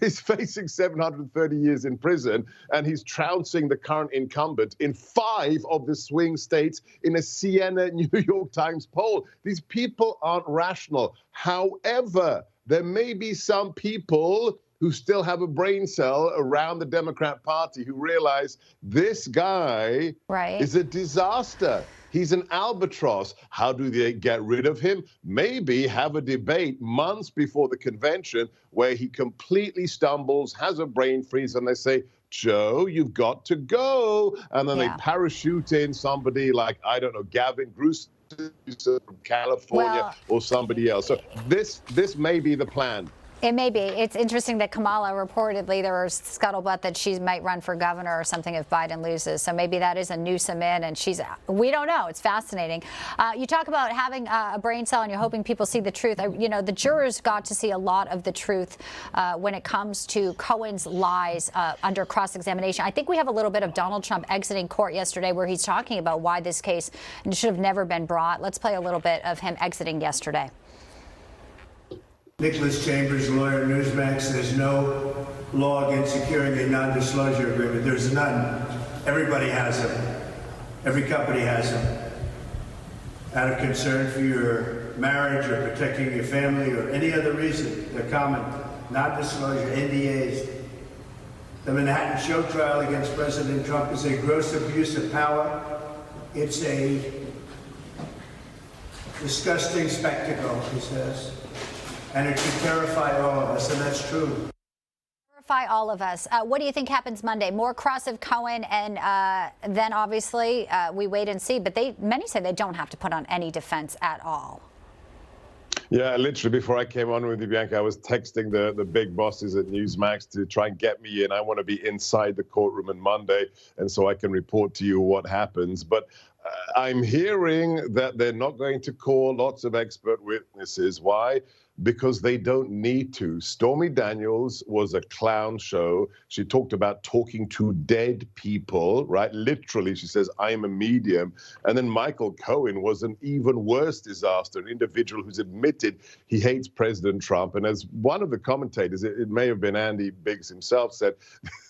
is facing 730 years in prison, and he's trouncing the current incumbent in 5 of the swing states in a Siena New York Times poll. These people aren't rational. However, there may be some people who still have a brain cell around the Democrat Party who realize this guy is a disaster. He's an albatross. How do they get rid of him? Maybe have a debate months before the convention where he completely stumbles, has a brain freeze, and they say, Joe, you've got to go. And then they parachute in somebody like, I don't know, Gavin Gruson from California or somebody else. So this may be the plan. It may be. It's interesting that Kamala reportedly, there was scuttlebutt that she might run for governor or something if Biden loses. So maybe that is a Newsom in, and we don't know. It's fascinating. You talk about having a brain cell and you're hoping people see the truth. You know, the jurors got to see a lot of the truth when it comes to Cohen's lies under cross-examination. I think we have a little bit of Donald Trump exiting court yesterday where he's talking about why this case should have never been brought. Let's play a little bit of him exiting yesterday. Nicholas Chambers, lawyer, Newsmax, there's no law against securing a non-disclosure agreement. There's none. Everybody has them. Every company has them. Out of concern for your marriage or protecting your family or any other reason, they're common. Non-disclosure, NDAs. The Manhattan show trial against President Trump is a gross abuse of power. It's a disgusting spectacle, he says. And it should terrify all of us, and that's true. Terrify all of us. What do you think happens Monday? More cross of Cohen, and then obviously we wait and see. But many say they don't have to put on any defense at all. Yeah, literally before I came on with you, Bianca, I was texting the big bosses at Newsmax to try and get me in. I want to be inside the courtroom on Monday, and so I can report to you what happens. But I'm hearing that they're not going to call lots of expert witnesses. Why? Because they don't need to. Stormy Daniels was a clown show. She talked about talking to dead people, right? Literally, she says, I'm a medium. And then Michael Cohen was an even worse disaster, an individual who's admitted he hates President Trump. And as one of the commentators, it may have been Andy Biggs himself, said,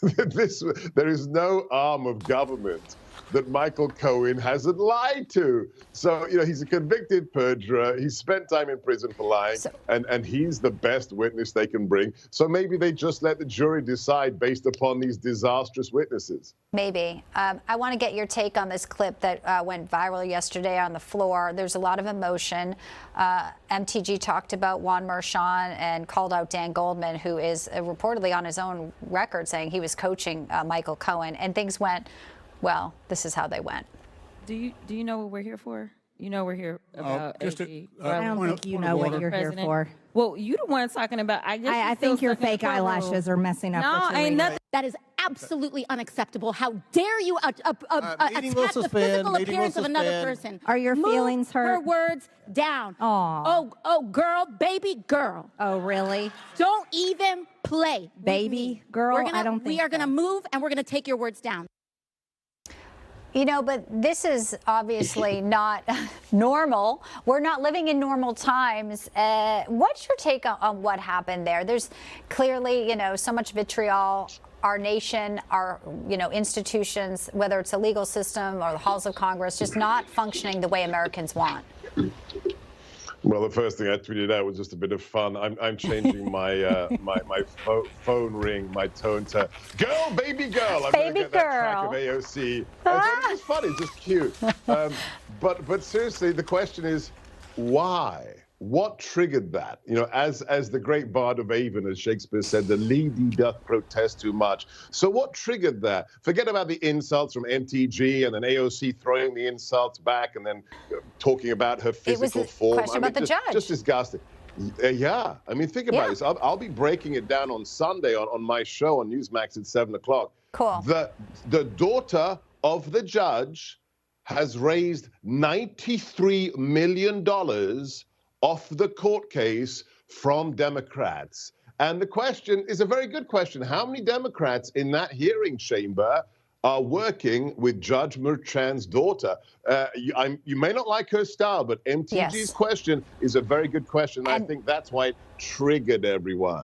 there is no arm of government that Michael Cohen hasn't lied to. So, you know, he's a convicted perjurer. He's spent time in prison for lying, and he's the best witness they can bring. So maybe they just let the jury decide based upon these disastrous witnesses. Maybe. I want to get your take on this clip that went viral yesterday on the floor. There's a lot of emotion. MTG talked about Juan Merchan and called out Dan Goldman, who is reportedly on his own record saying he was coaching Michael Cohen, and things went, well, this is how they went. Do you know what we're here for? You know we're here about AG. I don't think you know what you're here for. Well, you the one talking about. I think your fake eyelashes are messing up. No, ain't nothing. That is absolutely unacceptable. How dare you attack the physical appearance of another person? Are your feelings hurt? Her words down. Oh, girl, baby girl. Oh, really? Don't even play. Baby girl? I don't think we are going to move, and we're going to take your words down. You know, but this is obviously not normal. We're not living in normal times. What's your take on what happened there? There's clearly, you know, so much vitriol. Our nation, our, you know, institutions, whether it's the legal system or the halls of Congress, just not functioning the way Americans want. Well, the first thing I tweeted out was just a bit of fun. I'm changing my my phone ring, my tone to "girl, baby girl." I'm going to get that track of AOC. It's just funny, just cute. But seriously, the question is, why? What triggered that? You know, as the great bard of Avon, as Shakespeare said, the lady doth protest too much. So what triggered that? Forget about the insults from MTG and then AOC throwing the insults back and then talking about her physical form. Question about the judge. Just disgusting. Yeah. I mean, think about this. I'll be breaking it down on Sunday on my show on Newsmax at 7 o'clock. Cool. The daughter of the judge has raised $93 million off the court case from Democrats. And the question is a very good question. How many Democrats in that hearing chamber are working with Judge Merchan's daughter? You may not like her style, but MTG's question is a very good question. And I think that's why it triggered everyone.